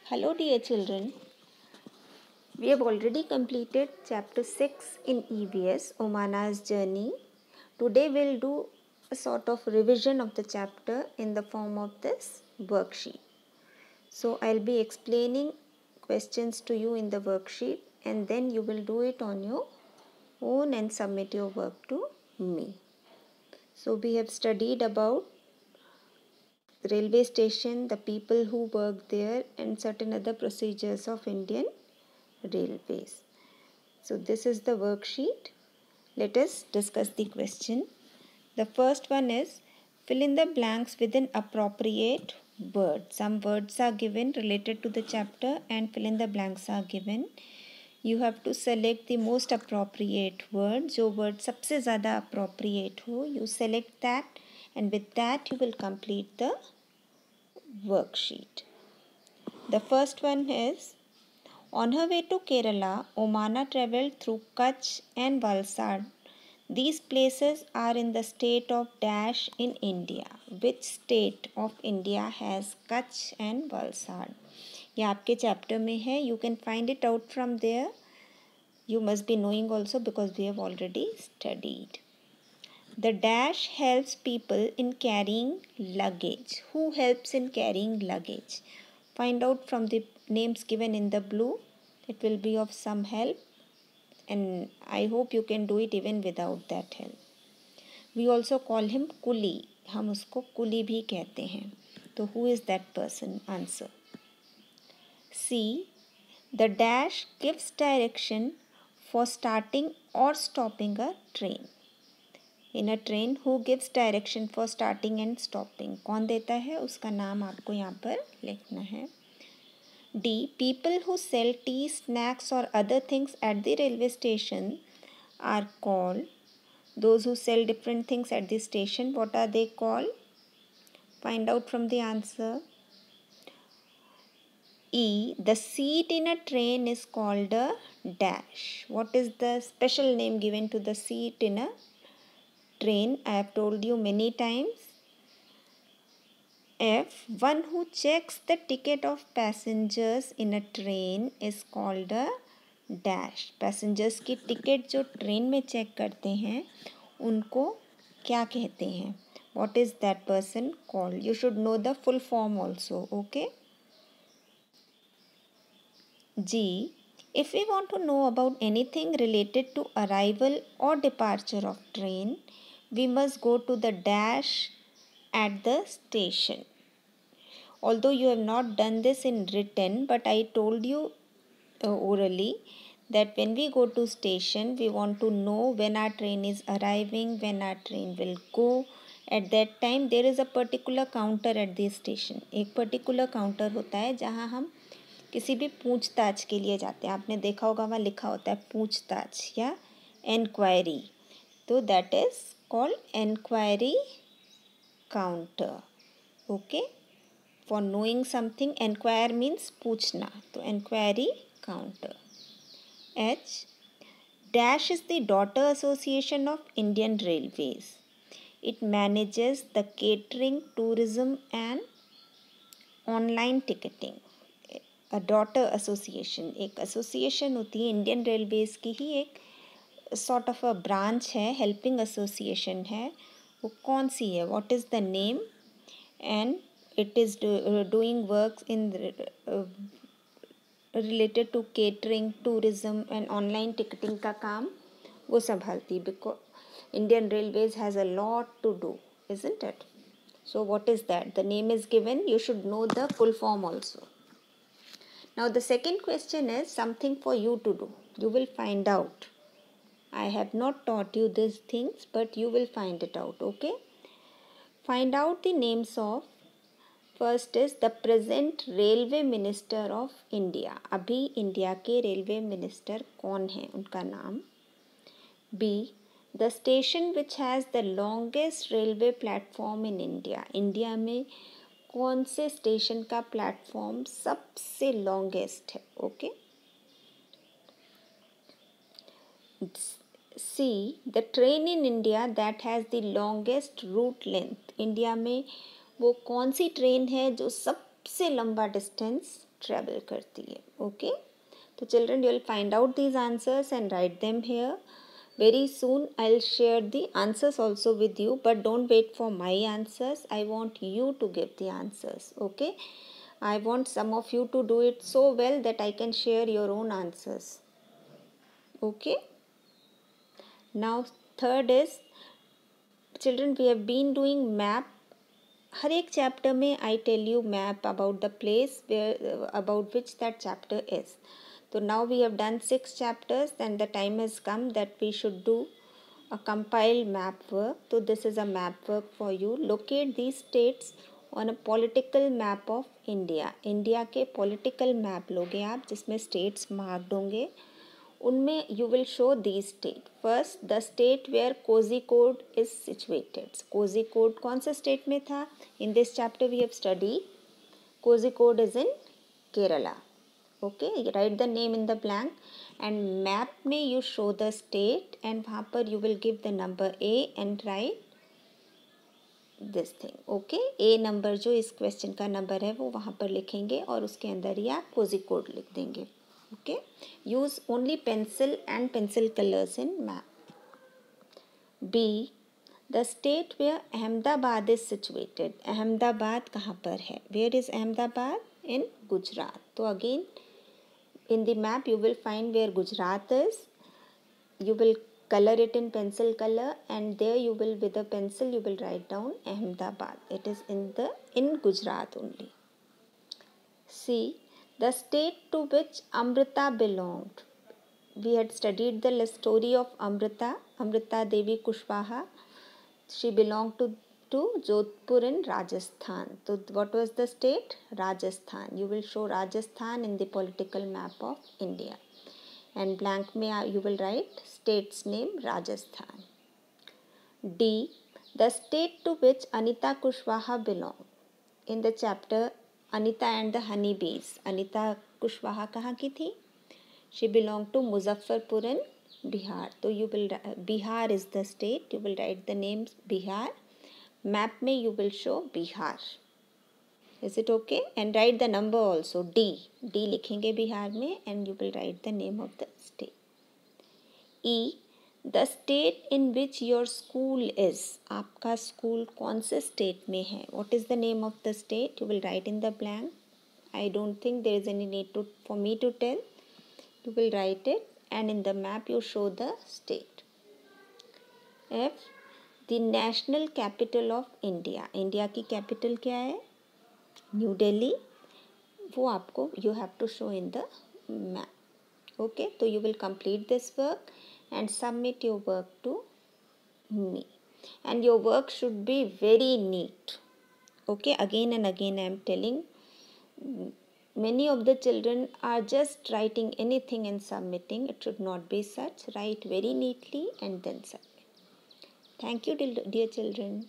Hello dear children, we have already completed chapter 6 in EVS, Omana's Journey. Today we'll do a sort of revision of the chapter in the form of this worksheet. So I'll be explaining questions to you in the worksheet and then you will do it on your own and submit your work to me. So we have studied about the railway station, the people who work there and certain other procedures of Indian Railways. So this is the worksheet. Let us discuss the question. The first one is fill in the blanks with an appropriate word. Some words are given related to the chapter and fill in the blanks are given. You have to select the most appropriate word. जो word सबसे ज़्यादा appropriate हो, you select that and with that you will complete the worksheet. The first one is on her way to Kerala, Omana travelled through Kutch and Valsad. These places are in the state of Dash in India. Which state of India has Kutch and Valsad? ये आपके chapter में है. You can find it out from there. You must be knowing also because we have already studied. The dash helps people in carrying luggage. Who helps in carrying luggage? Find out from the names given in the blue. It will be of some help and I hope you can do it even without that help. We also call him kuli. हम उसको कुली भी कहते हैं. तो who is that person? Answer. C. The dash gives direction for starting or stopping a train. In a train, who gives direction for starting and stopping? कौन देता है? उसका नाम आपको यहाँ पर लिखना है. D. People who sell tea, snacks or other things at the railway station are called. Those who sell different things at the station, what are they called? Find out from the answer. E. The seat in a train is called a dash. What is the special name given to the seat in a train? I have told you many times. F. One who checks the ticket of passengers in a train is called a dash. Passengers की ticket जो train में check करते हैं उनको क्या कहते हैं? What is that person called? You should know the full form also. Okay. G. If we want to know about anything related to arrival or departure of train, we must go to the dash at the station. Although you have not done this in written, but I told you orally that when we go to station, we want to know when our train is arriving, when our train will go. At that time, there is a particular counter at the station. एक particular counter होता है जहाँ हम किसी भी पूछताछ के लिए जाते हैं. आपने देखा होगा वहाँ लिखा होता है पूछताछ या enquiry. तो that is called enquiry counter. Okay. For knowing something, enquire means पूछना. तो enquiry counter. H. Dash is the daughter association of Indian Railways. It manages the catering, tourism and online ticketing. A daughter association. एक association होती है Indian Railways की ही एक sort of a branch है, helping association है. वो कौन सी है? What is the name? And it is doing works in related to catering, tourism and online ticketing का काम वो संभालती. Because Indian Railways has a lot to do, isn't it? So what is that? The name is given. You should know the full form also. Now the second question is something for you to do. You will find out. I have not taught you these things, but you will find it out. Okay? Find out the names of. First is the present railway minister of India. अभी India के railway minister कौन है? उनका नाम. B. The station which has the longest railway platform in India. India में कौन से station का प्लेटफॉर्म सबसे लॉन्गेस्ट है? Okay. C. The train in India that has the longest route length. India में वो कौन सी ट्रेन है जो सबसे लंबा डिस्टेंस ट्रेवल करती है. ओके, तो children you will find out these answers and write them here. Very soon I'll share the answers also with you, but don't wait for my answers. I want you to give the answers. Okay, I want some of you to do it so well that I can share your own answers. Okay, now third is, children, we have been doing map. हर एक chapter में I tell you map about the place where about which that chapter is. So now we have done 6 chapters and the time has come that we should do a compiled map work. So this is a map work for you. Locate these states on a political map of India. India के political map लोगे आप जिसमें states marked होंगे. उनमें you will show these state. First, the state where Kozhikode is situated. Kozhikode कौन सा state में था? In this chapter we have studied Kozhikode is in Kerala. Okay, write the name in the blank and map में you show the state and वहाँ पर you will give the number A and write this thing. Okay, A number जो इस question का number है वो वहाँ पर लिखेंगे और उसके अंदर ही आप Kozhikode लिख देंगे. Okay, use only pencil and pencil colors in map. B, the state where Ahmedabad is situated. Ahmedabad कहाँ पर है? Where is Ahmedabad? In Gujarat. तो again in the map you will find where Gujarat is. You will color it in pencil color and there you will with a pencil you will write down Ahmedabad. It is in Gujarat only. C, the state to which Amrita belonged. We had studied the story of Amrita Devi Kushwaha. She belonged to Jodhpur in Rajasthan. So what was the state? Rajasthan. You will show Rajasthan in the political map of India. And blank में you will write state's name Rajasthan. D, the state to which Anita Kushwaha belonged. In the chapter Anita and the Honeybees. Anita Kushwaha कहाँ की थी? She belonged to Muzaffarpur in Bihar. So you will Bihar is the state. You will write the names Bihar. Map में you will show Bihar. Is it okay? And write the number also D. D लिखेंगे बिहार में and you will write the name of the state. E, the state in which your school is. आपका school कौन से state में है? What is the name of the state? You will write in the blank. I don't think there is any need for me to tell. You will write it and in the map you show the state. F, the national capital of India. India की capital क्या है? New Delhi. वो आपको you have to show in the map. Okay, so you will complete this work and submit your work to me. And your work should be very neat. Okay, again and again I am telling. Many of the children are just writing anything and submitting. It should not be such. Write very neatly and then submit. Thank you, dear children.